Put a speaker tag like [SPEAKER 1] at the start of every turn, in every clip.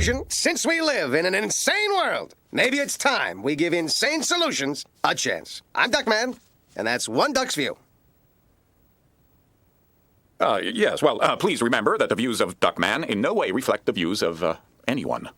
[SPEAKER 1] conclusion, since we live in an insane world, maybe it's time we give insane solutions a chance. I'm Duckman, and that's One Duck's View.
[SPEAKER 2] Yes, well, please remember that the views of Duckman in no way reflect the views of, anyone.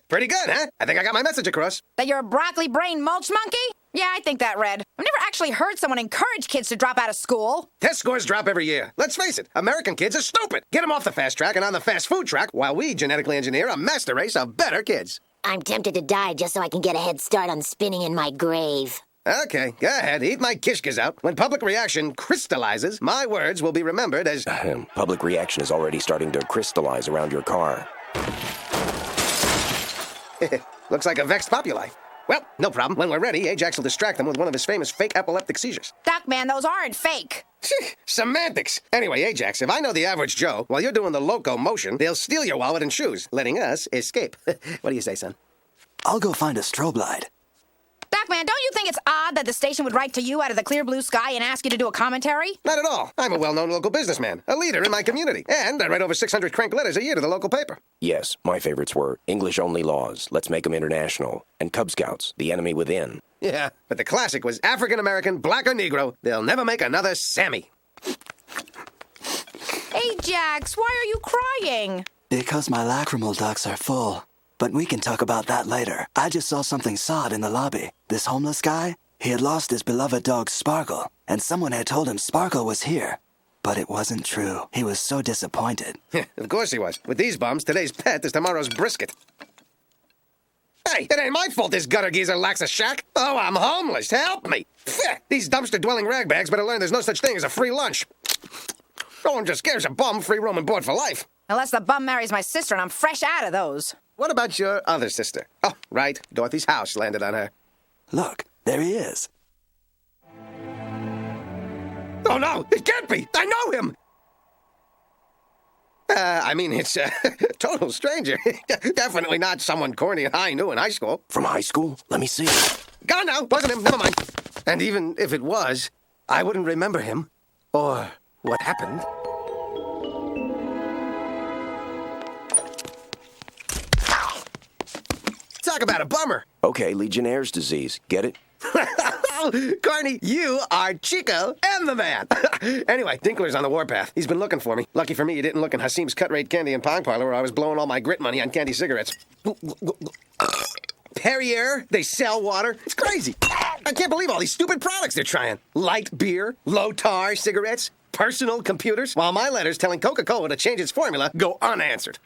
[SPEAKER 1] Pretty good, huh? I think I got my message across.
[SPEAKER 3] That you're a broccoli-brained mulch monkey? Yeah, I think that read. I've never actually heard someone encourage kids to drop out of school.
[SPEAKER 1] Test scores drop every year. Let's face it, American kids are stupid. Get them off the fast track and on the fast food track while we genetically engineer a master race of better kids.
[SPEAKER 4] I'm tempted to die just so I can get a head start on spinning in my grave.
[SPEAKER 1] Okay, go ahead, eat my kishkas out. When public reaction crystallizes, my words will be remembered as...
[SPEAKER 5] Public reaction is already starting to crystallize around your car.
[SPEAKER 1] Looks like a vexed populi. Well, no problem. When we're ready, Ajax will distract them with one of his famous fake epileptic seizures.
[SPEAKER 3] Duckman, those aren't fake.
[SPEAKER 1] Semantics. Anyway, Ajax, if I know the average Joe, while you're doing the loco motion, they'll steal your wallet and shoes, letting us escape. What do you say, son?
[SPEAKER 6] I'll go find a strobe light.
[SPEAKER 3] Duckman, don't you think it's odd that the station would write to you out of the clear blue sky and ask you to do a commentary?
[SPEAKER 1] Not at all. I'm a well-known local businessman, a leader in my community, and I write over 600 crank letters a year to the local paper.
[SPEAKER 5] Yes, my favorites were English-only laws, let's make them international, and Cub Scouts, the enemy within.
[SPEAKER 1] Yeah, but the classic was African-American, black or Negro, they'll never make another Sammy.
[SPEAKER 3] Ajax, why are you crying?
[SPEAKER 6] Because my lacrimal ducts are full. But we can talk about that later. I just saw something sad in the lobby. This homeless guy, he had lost his beloved dog Sparkle, and someone had told him Sparkle was here. But it wasn't true. He was so disappointed.
[SPEAKER 1] Of course he was. With these bums, today's pet is tomorrow's brisket. Hey, it ain't my fault this gutter geezer lacks a shack. Oh, I'm homeless. Help me. These dumpster-dwelling ragbags better learn there's no such thing as a free lunch. No one just gives a bum free room and board for life.
[SPEAKER 3] Unless the bum marries my sister and I'm fresh out of those.
[SPEAKER 1] What about your other sister? Oh, right. Dorothy's house landed on her.
[SPEAKER 6] Look, there he is.
[SPEAKER 1] Oh, no, it can't be. I know him. It's a total stranger. Definitely not someone corny I knew in high school.
[SPEAKER 5] From high school? Let me see.
[SPEAKER 1] Gone now. Wasn't him. Never mind. And even if it was, I wouldn't remember him or what happened. Talk about a bummer.
[SPEAKER 5] Okay, Legionnaire's disease. Get it?
[SPEAKER 1] Carney, you are Chico and the man. Anyway, Dinkler's on the warpath. He's been looking for me. Lucky for me, he didn't look in Hasim's cut-rate candy and pong parlor where I was blowing all my grit money on candy cigarettes. Perrier, they sell water. It's crazy. I can't believe all these stupid products they're trying. Light beer, low-tar cigarettes, personal computers, while my letters telling Coca-Cola to change its formula go unanswered.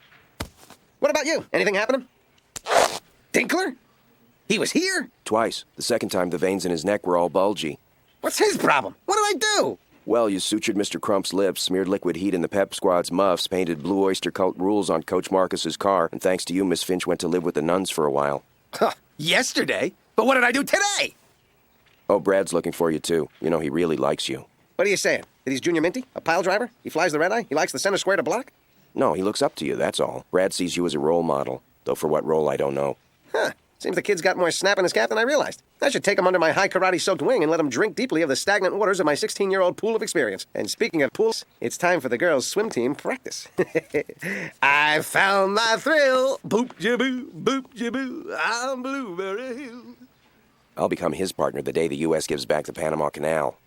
[SPEAKER 1] What about you? Anything happening? Dinkler? He was here?
[SPEAKER 5] Twice. The second time, the veins in his neck were all bulgy.
[SPEAKER 1] What's his problem? What did I do?
[SPEAKER 5] Well, you sutured Mr. Crump's lips, smeared liquid heat in the Pep Squad's muffs, painted Blue Oyster Cult rules on Coach Marcus's car, and thanks to you, Miss Finch went to live with the nuns for a while.
[SPEAKER 1] Yesterday? But what did I do today?
[SPEAKER 5] Oh, Brad's looking for you, too. You know, he really likes you.
[SPEAKER 1] What are you saying? That he's Junior Minty? A pile driver? He flies the red eye? He likes the center square to block?
[SPEAKER 5] No, he looks up to you, that's all. Brad sees you as a role model, though for what role, I don't know.
[SPEAKER 1] Huh. Seems the kid's got more snap in his cap than I realized. I should take him under my high karate-soaked wing and let him drink deeply of the stagnant waters of my 16-year-old pool of experience. And speaking of pools, it's time for the girls' swim team practice. I found my thrill. Boop-jaboo, I'm Blueberry Hill.
[SPEAKER 5] I'll become his partner the day the U.S. gives back the Panama Canal.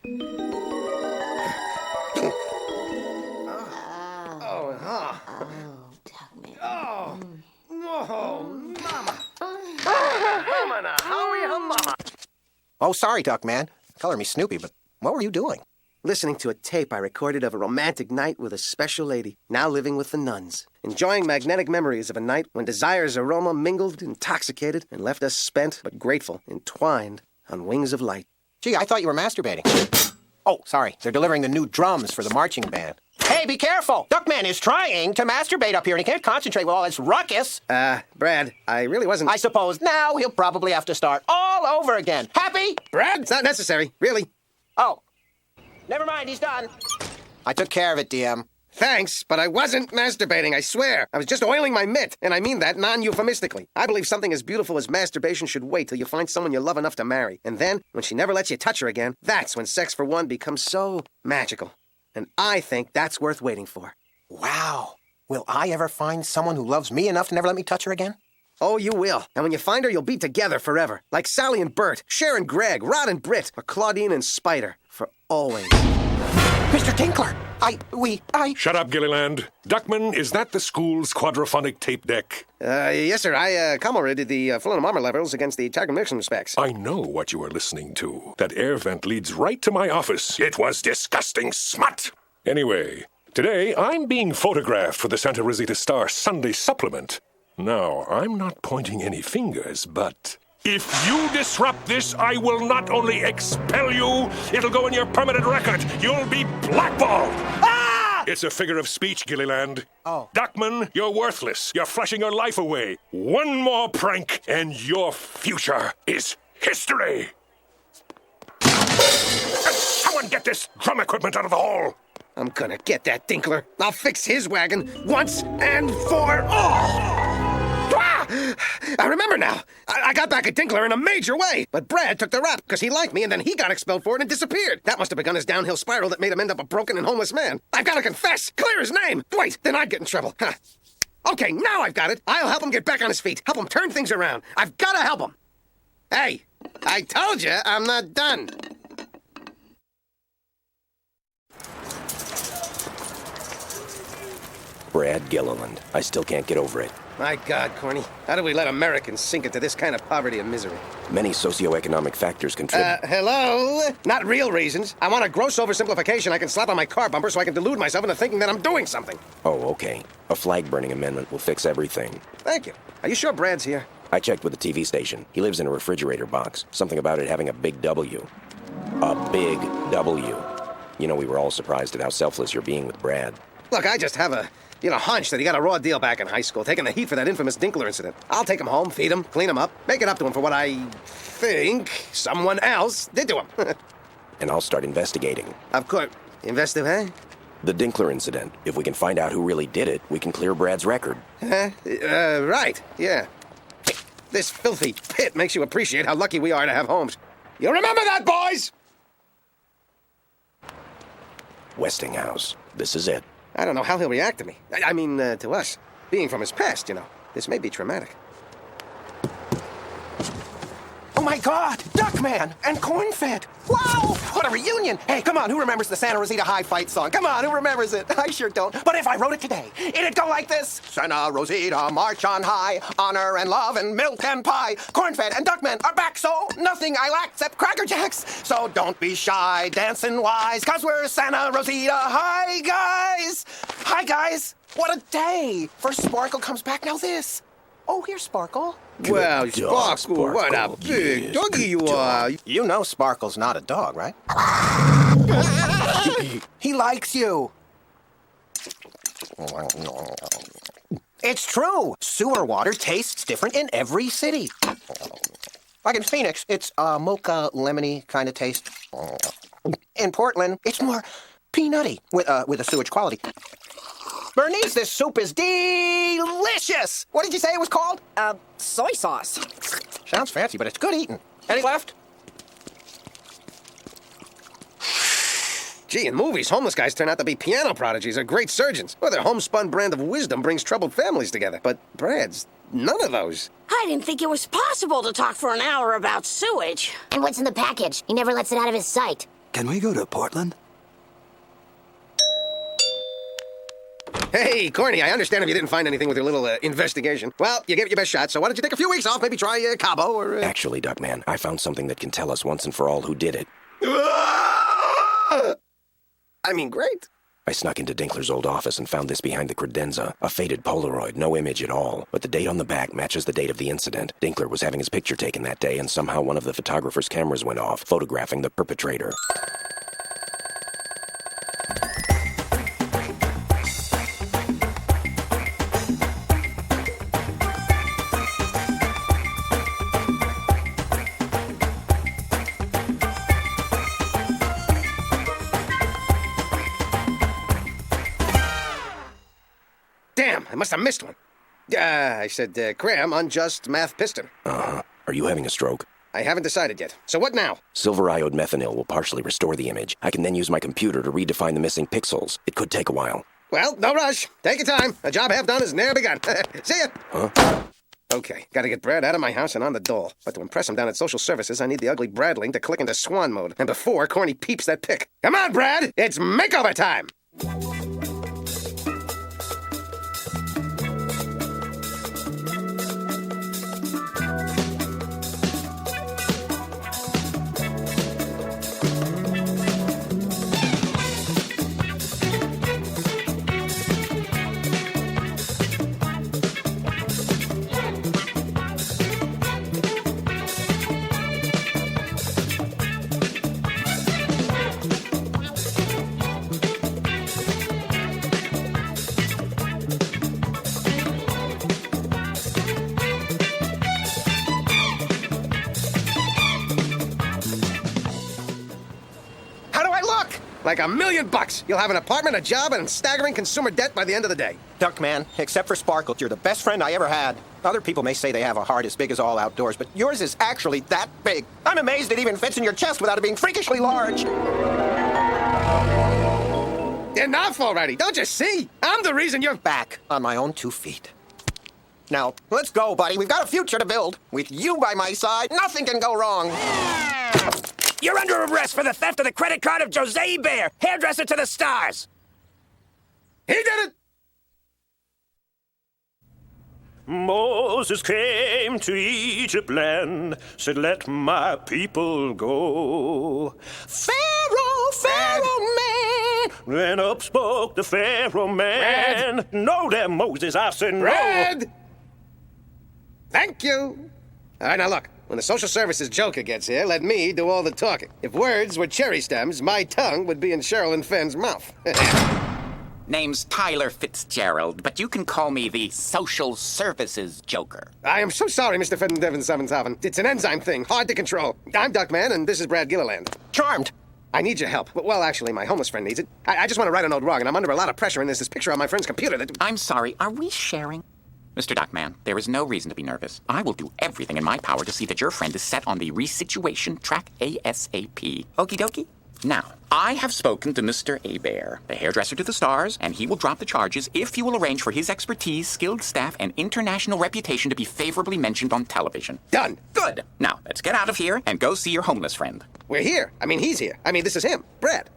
[SPEAKER 7] Oh, sorry, Duckman. Color me Snoopy, but what were you doing?
[SPEAKER 1] Listening to a tape I recorded of a romantic night with a special lady, now living with the nuns. Enjoying magnetic memories of a night when desire's aroma mingled, intoxicated, and left us spent but grateful, entwined on wings of light.
[SPEAKER 7] Gee, I thought you were masturbating. Oh, sorry. They're delivering the new drums for the marching band. Hey, be careful! Duckman is trying to masturbate up here, and he can't concentrate with all this ruckus.
[SPEAKER 1] Brad, I really wasn't...
[SPEAKER 7] I suppose now he'll probably have to start all over again. Happy?
[SPEAKER 1] Brad, it's not necessary. Really.
[SPEAKER 7] Oh. Never mind, he's done. I took care of it, DM.
[SPEAKER 1] Thanks, but I wasn't masturbating, I swear. I was just oiling my mitt, and I mean that non-euphemistically. I believe something as beautiful as masturbation should wait till you find someone you love enough to marry. And then, when she never lets you touch her again, that's when sex for one becomes so magical. And I think that's worth waiting for.
[SPEAKER 7] Wow. Will I ever find someone who loves me enough to never let me touch her again?
[SPEAKER 1] Oh, you will. And when you find her, you'll be together forever. Like Sally and Bert, Cher and Greg, Rod and Britt, or Claudine and Spider. For always.
[SPEAKER 7] Mr. Tinkler!
[SPEAKER 8] Shut up, Gilliland. Duckman, is that the school's quadraphonic tape deck?
[SPEAKER 1] Yes, sir. I commemorated the Fulham armor levels against the Tiger Mixon specs.
[SPEAKER 8] I know what you are listening to. That air vent leads right to my office. It was disgusting smut! Anyway, today I'm being photographed for the Santa Rosita Star Sunday supplement. Now, I'm not pointing any fingers, but if you disrupt this, I will not only expel you, it'll go in your permanent record. You'll be blackballed.
[SPEAKER 7] Ah!
[SPEAKER 8] It's a figure of speech, Gilliland.
[SPEAKER 7] Oh.
[SPEAKER 8] Duckman, you're worthless. You're flashing your life away. One more prank, and your future is history. Someone get this drum equipment out of the hall.
[SPEAKER 1] I'm gonna get that Dinkler. I'll fix his wagon once and for all. I remember now. I got back at Dinkler in a major way. But Brad took the rap because he liked me, and then he got expelled for it and disappeared. That must have begun his downhill spiral that made him end up a broken and homeless man. I've got to confess. Clear his name. Wait, then I'd get in trouble. Huh. Okay, now I've got it. I'll help him get back on his feet. Help him turn things around. I've got to help him. Hey, I told you I'm not done.
[SPEAKER 5] Brad Gilliland. I still can't get over it.
[SPEAKER 1] My God, Corny. How do we let Americans sink into this kind of poverty and misery?
[SPEAKER 5] Many socioeconomic factors contribute.
[SPEAKER 1] Hello? Not real reasons. I want a gross oversimplification I can slap on my car bumper so I can delude myself into thinking that I'm doing something.
[SPEAKER 5] Oh, okay. A flag-burning amendment will fix everything.
[SPEAKER 1] Thank you. Are you sure Brad's here?
[SPEAKER 5] I checked with the TV station. He lives in a refrigerator box. Something about it having a big W. A big W. You know, we were all surprised at how selfless you're being with Brad.
[SPEAKER 1] Look, I just have a hunch that he got a raw deal back in high school, taking the heat for that infamous Dinkler incident. I'll take him home, feed him, clean him up, make it up to him for what I think someone else did to him.
[SPEAKER 5] And I'll start investigating.
[SPEAKER 1] Of course. Investigate?
[SPEAKER 5] The Dinkler incident. If we can find out who really did it, we can clear Brad's record.
[SPEAKER 1] Right, yeah. This filthy pit makes you appreciate how lucky we are to have homes. You remember that, boys?
[SPEAKER 5] Westinghouse. This is it.
[SPEAKER 1] I don't know how he'll react to me. I mean, to us. Being from his past, you know. This may be traumatic.
[SPEAKER 7] Oh my God! Duckman and Cornfed! Wow! What a reunion! Hey, come on, who remembers the Santa Rosita High Fight song? Come on, who remembers it? I sure don't. But if I wrote it today, it'd go like this. Santa Rosita, march on high, honor and love and milk and pie. Cornfed and Duckman are back, so nothing I lack except Cracker Jacks. So don't be shy, dancing wise, cause we're Santa Rosita. Hi, guys! Hi, guys! What a day! First Sparkle comes back, now this. Oh, here's Sparkle.
[SPEAKER 1] Well,
[SPEAKER 5] Good
[SPEAKER 1] Sparkle,
[SPEAKER 5] dog, Sparkle.
[SPEAKER 1] what a big
[SPEAKER 5] Yes,
[SPEAKER 1] doggy
[SPEAKER 5] good
[SPEAKER 1] you
[SPEAKER 5] dog.
[SPEAKER 1] are.
[SPEAKER 7] You know Sparkle's not a dog, right? He likes you. It's true. Sewer water tastes different in every city. Like in Phoenix, it's a mocha lemony kind of taste. In Portland, it's more peanutty with a sewage quality. Bernice, this soup is delicious. What did you say it was called?
[SPEAKER 3] Soy sauce.
[SPEAKER 7] Sounds fancy, but it's good eating. Any left?
[SPEAKER 1] Gee, in movies, homeless guys turn out to be piano prodigies or great surgeons. Or their homespun brand of wisdom brings troubled families together. But Brad's none of those.
[SPEAKER 9] I didn't think it was possible to talk for an hour about sewage.
[SPEAKER 4] And what's in the package? He never lets it out of his sight.
[SPEAKER 6] Can we go to Portland?
[SPEAKER 1] Hey, Corny, I understand if you didn't find anything with your little investigation. Well, you gave it your best shot, so why don't you take a few weeks off, maybe try Cabo or...
[SPEAKER 5] Actually, Duckman, I found something that can tell us once and for all who did it.
[SPEAKER 1] I mean, great.
[SPEAKER 5] I snuck into Dinkler's old office and found this behind the credenza. A faded Polaroid, no image at all. But the date on the back matches the date of the incident. Dinkler was having his picture taken that day, and somehow one of the photographer's cameras went off, photographing the perpetrator.
[SPEAKER 1] Damn, I must have missed one. I said, cram, unjust math piston.
[SPEAKER 5] Uh-huh. Are you having a stroke?
[SPEAKER 1] I haven't decided yet. So what now?
[SPEAKER 5] Silver iode methanol will partially restore the image. I can then use my computer to redefine the missing pixels. It could take a while.
[SPEAKER 1] Well, no rush. Take your time. A job half done is ne'er begun. See ya.
[SPEAKER 5] Huh?
[SPEAKER 1] Okay, gotta get Brad out of my house and on the dole. But to impress him down at social services, I need the ugly Bradling to click into swan mode. And before Corny peeps that pic. Come on, Brad! It's makeover time! Like $1 million. You'll have an apartment, a job, and staggering consumer debt by the end of the day.
[SPEAKER 7] Duckman, except for Sparkle, you're the best friend I ever had. Other people may say they have a heart as big as all outdoors, but yours is actually that big. I'm amazed it even fits in your chest without it being freakishly large.
[SPEAKER 1] Enough already. Don't you see? I'm the reason you're
[SPEAKER 7] back on my own 2 feet. Now, let's go, buddy. We've got a future to build. With you by my side, nothing can go wrong.
[SPEAKER 10] You're under arrest for the theft of the credit card of Jose Bear, hairdresser to the stars.
[SPEAKER 1] He did it!
[SPEAKER 11] Moses came to Egypt land, said, let my people go. Pharaoh, man. Then up spoke the Pharaoh man.
[SPEAKER 1] Brad.
[SPEAKER 11] No, there, Moses, I said no.
[SPEAKER 1] Brad! Thank you. All right, now look. When the social services joker gets here, let me do all the talking. If words were cherry stems, my tongue would be in Cheryl and Fenn's mouth.
[SPEAKER 12] Name's Tyler Fitzgerald, but you can call me the social services joker.
[SPEAKER 1] I am so sorry, Mr. Fedden. It's an enzyme thing, hard to control. I'm Duckman, and this is Brad Gilliland.
[SPEAKER 7] Charmed.
[SPEAKER 1] I need your help. Well, actually, my homeless friend needs it. I just want to right an old wrong, and I'm under a lot of pressure, and there's this picture on my friend's computer that...
[SPEAKER 12] I'm sorry, are we sharing? Mr. Duckman, there is no reason to be nervous. I will do everything in my power to see that your friend is set on the resituation track ASAP. Okie dokie? Now, I have spoken to Mr. Hebert, the hairdresser to the stars, and he will drop the charges if you will arrange for his expertise, skilled staff, and international reputation to be favorably mentioned on television.
[SPEAKER 1] Done.
[SPEAKER 12] Good. Now, let's get out of here and go see your homeless friend.
[SPEAKER 1] We're here. He's here. This is him, Brad.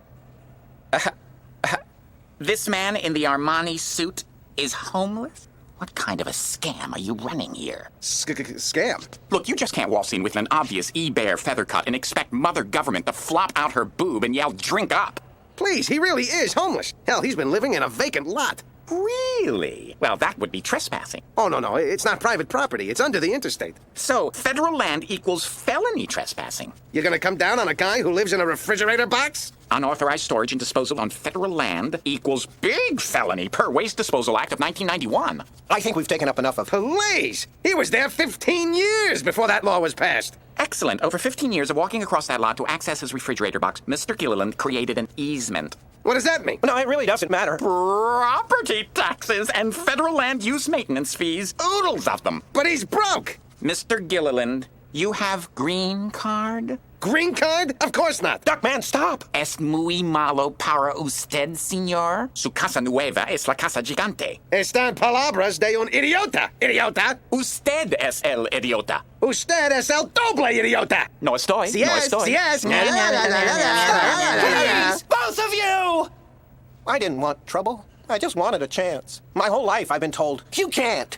[SPEAKER 12] This man in the Armani suit is homeless? What kind of a scam are you running here?
[SPEAKER 1] Scam?
[SPEAKER 12] Look, you just can't waltz in with an obvious E-Bear feather cut and expect Mother Government to flop out her boob and yell, drink up.
[SPEAKER 1] Please, he really is homeless. Hell, he's been living in a vacant lot.
[SPEAKER 12] Really? Well, that would be trespassing.
[SPEAKER 1] Oh, no, it's not private property. It's under the interstate.
[SPEAKER 12] So, federal land equals felony trespassing.
[SPEAKER 1] You're gonna come down on a guy who lives in a refrigerator box?
[SPEAKER 12] Unauthorized storage and disposal on federal land equals big felony per Waste Disposal Act of 1991.
[SPEAKER 7] I think we've taken up enough of...
[SPEAKER 1] Please! He was there 15 years before that law was passed.
[SPEAKER 12] Excellent. Over 15 years of walking across that lot to access his refrigerator box, Mr. Gilliland created an easement.
[SPEAKER 1] What does that mean?
[SPEAKER 7] No, it really doesn't matter.
[SPEAKER 12] Property taxes and federal land use maintenance fees. Oodles of them.
[SPEAKER 1] But he's broke.
[SPEAKER 12] Mr. Gilliland, you have green card?
[SPEAKER 1] Green card? Of course not.
[SPEAKER 7] Duckman, stop.
[SPEAKER 12] Es muy malo para usted, señor. Su casa nueva es la casa gigante.
[SPEAKER 1] Están palabras de un idiota. Idiota.
[SPEAKER 12] Usted es el idiota.
[SPEAKER 1] Usted es el doble idiota.
[SPEAKER 12] No estoy.
[SPEAKER 1] Si
[SPEAKER 12] no
[SPEAKER 1] es,
[SPEAKER 12] estoy.
[SPEAKER 1] si es.
[SPEAKER 7] Please, both of you! I didn't want trouble. I just wanted a chance. My whole life I've been told, you can't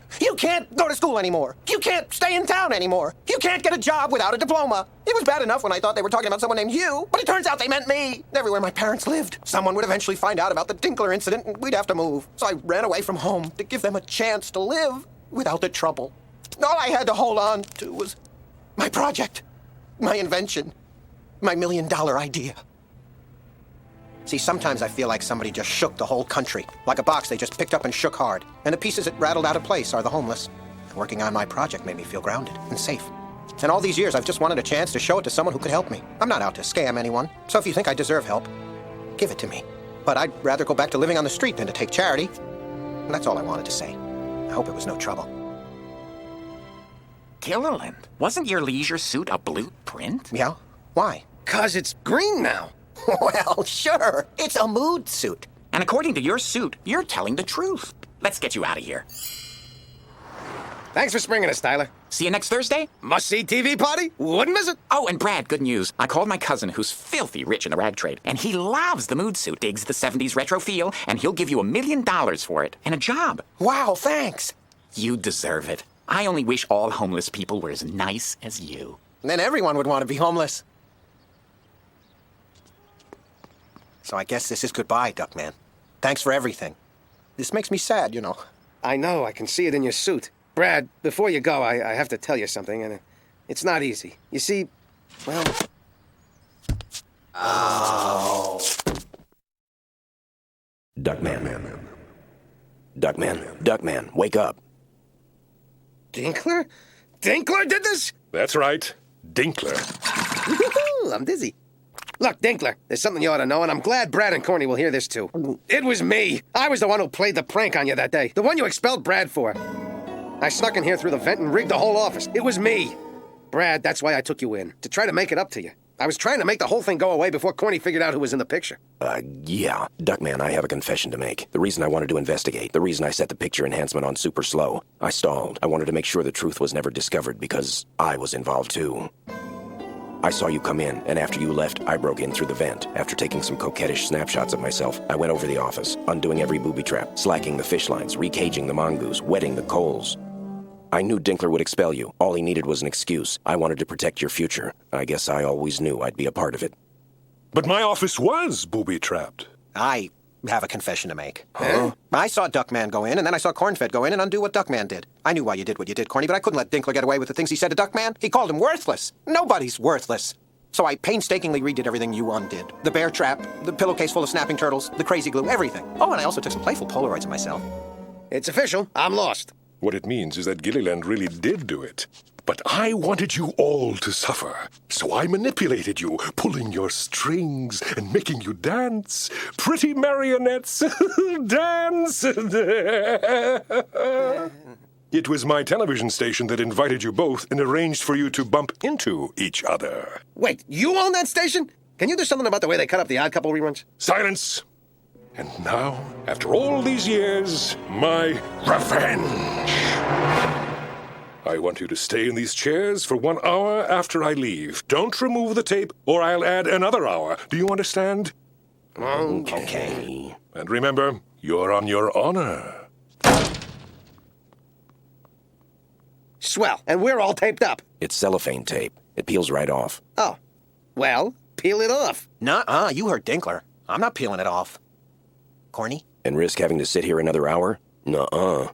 [SPEAKER 7] go to school anymore. You can't stay in town anymore. You can't get a job without a diploma. It was bad enough when I thought they were talking about someone named Hugh, but it turns out they meant me. Everywhere my parents lived, someone would eventually find out about the Dinkler incident and we'd have to move. So I ran away from home to give them a chance to live without the trouble. All I had to hold on to was my project, my invention, my $1 million idea. See, sometimes I feel like somebody just shook the whole country. Like a box they just picked up and shook hard. And the pieces it rattled out of place are the homeless. And working on my project made me feel grounded and safe. And all these years, I've just wanted a chance to show it to someone who could help me. I'm not out to scam anyone. So if you think I deserve help, give it to me. But I'd rather go back to living on the street than to take charity. And that's all I wanted to say. I hope it was no trouble.
[SPEAKER 12] Gilliland, wasn't your leisure suit a blueprint?
[SPEAKER 7] Yeah? Why?
[SPEAKER 1] 'Cause it's green now.
[SPEAKER 7] Well, sure. It's a mood suit.
[SPEAKER 12] And according to your suit, you're telling the truth. Let's get you out of here.
[SPEAKER 1] Thanks for springing us, Tyler.
[SPEAKER 12] See you next Thursday?
[SPEAKER 1] Must-see TV party? Wouldn't miss it.
[SPEAKER 12] Oh, and Brad, good news. I called my cousin who's filthy rich in the rag trade, and he loves the mood suit, digs the 70s retro feel, and he'll give you $1 million for it. And a job.
[SPEAKER 7] Wow, thanks.
[SPEAKER 12] You deserve it. I only wish all homeless people were as nice as you.
[SPEAKER 7] Then everyone would want to be homeless. So I guess this is goodbye, Duckman. Thanks for everything. This makes me sad, you know.
[SPEAKER 1] I know, I can see it in your suit. Brad, before you go, I have to tell you something, and it's not easy. You see, well...
[SPEAKER 7] Oh.
[SPEAKER 5] Duckman. Duckman, wake up.
[SPEAKER 1] Dinkler? Dinkler did this?
[SPEAKER 8] That's right. Dinkler.
[SPEAKER 1] Woo-hoo, I'm dizzy. Look, Dinkler, there's something you ought to know, and I'm glad Brad and Corny will hear this too. It was me. I was the one who played the prank on you that day. The one you expelled Brad for. I snuck in here through the vent and rigged the whole office. It was me. Brad, that's why I took you in. To try to make it up to you. I was trying to make the whole thing go away before Corny figured out who was in the picture.
[SPEAKER 5] Yeah. Duckman, I have a confession to make. The reason I wanted to investigate, the reason I set the picture enhancement on super slow, I stalled. I wanted to make sure the truth was never discovered because I was involved too. I saw you come in, and after you left, I broke in through the vent. After taking some coquettish snapshots of myself, I went over the office, undoing every booby trap, slacking the fish lines, recaging the mongoose, wetting the coals. I knew Dinkler would expel you. All he needed was an excuse. I wanted to protect your future. I guess I always knew I'd be a part of it.
[SPEAKER 8] But my office was booby-trapped.
[SPEAKER 7] I have a confession to make.
[SPEAKER 1] Huh?
[SPEAKER 7] I saw Duckman go in, and then I saw Cornfed go in and undo what Duckman did. I knew why you did what you did, Corny, but I couldn't let Dinkler get away with the things he said to Duckman. He called him worthless. Nobody's worthless. So I painstakingly redid everything you undid. The bear trap, the pillowcase full of snapping turtles, the crazy glue, everything. Oh, and I also took some playful Polaroids of myself.
[SPEAKER 1] It's official. I'm lost.
[SPEAKER 8] What it means is that Gilliland really did do it. But I wanted you all to suffer. So I manipulated you, pulling your strings and making you dance. Pretty marionettes, dance! It was my television station that invited you both and arranged for you to bump into each other.
[SPEAKER 1] Wait, you own that station? Can you do something about the way they cut up the Odd Couple reruns?
[SPEAKER 8] Silence! And now, after all these years, my revenge! I want you to stay in these chairs for 1 hour after I leave. Don't remove the tape, or I'll add another hour. Do you understand?
[SPEAKER 5] Okay.
[SPEAKER 8] And remember, you're on your honor.
[SPEAKER 1] Swell, and we're all taped up.
[SPEAKER 5] It's cellophane tape. It peels right off.
[SPEAKER 1] Oh, well, peel it off.
[SPEAKER 7] Nuh-uh, you heard Dinkler. I'm not peeling it off. Corny?
[SPEAKER 5] And risk having to sit here another hour? Nuh-uh.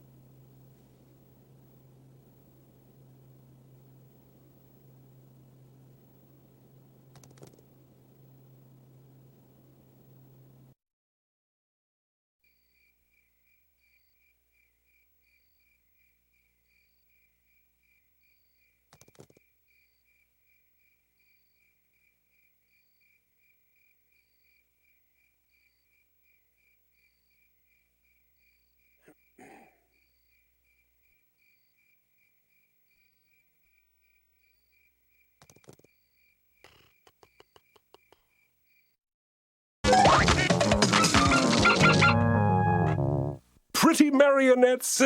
[SPEAKER 8] Pretty marionettes.